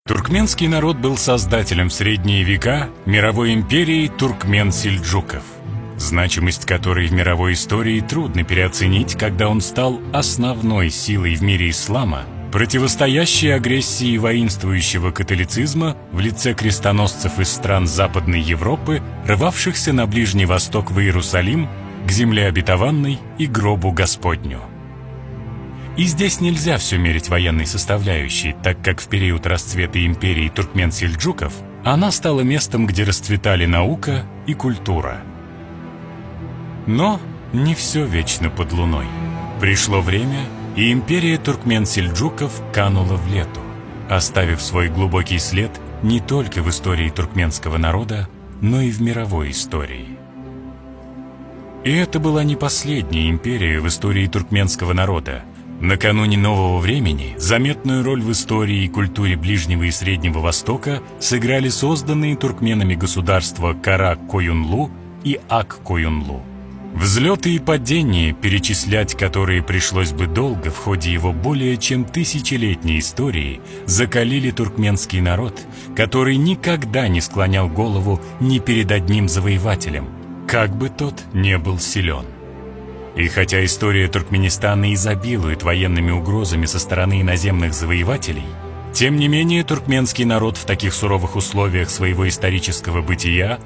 Туркменский народ был создателем в средние века мировой империи туркмен-сельджуков, значимость которой в мировой истории трудно переоценить, когда он стал основной силой в мире ислама, противостоящей агрессии воинствующего католицизма в лице крестоносцев из стран Западной Европы, рвавшихся на Ближний Восток в Иерусалим, к земле обетованной и гробу Господню. И здесь нельзя все мерить военной составляющей, так как в период расцвета империи туркмен-сельджуков она стала местом, где расцветали наука и культура. Но не все вечно под луной. Пришло время, и империя туркмен-сельджуков канула в лету, оставив свой глубокий след не только в истории туркменского народа, но и в мировой истории. И это была не последняя империя в истории туркменского народа. Накануне нового времени заметную роль в истории и культуре Ближнего и Среднего Востока сыграли созданные туркменами государства Кара-Коюнлу и Ак-Коюнлу. Взлеты и падения, перечислять которые пришлось бы долго в ходе его более чем тысячелетней истории, закалили туркменский народ, который никогда не склонял голову ни перед одним завоевателем, как бы тот не был силен. И хотя история Туркменистана изобилует военными угрозами со стороны иноземных завоевателей, тем не менее туркменский народ в таких суровых условиях своего исторического бытия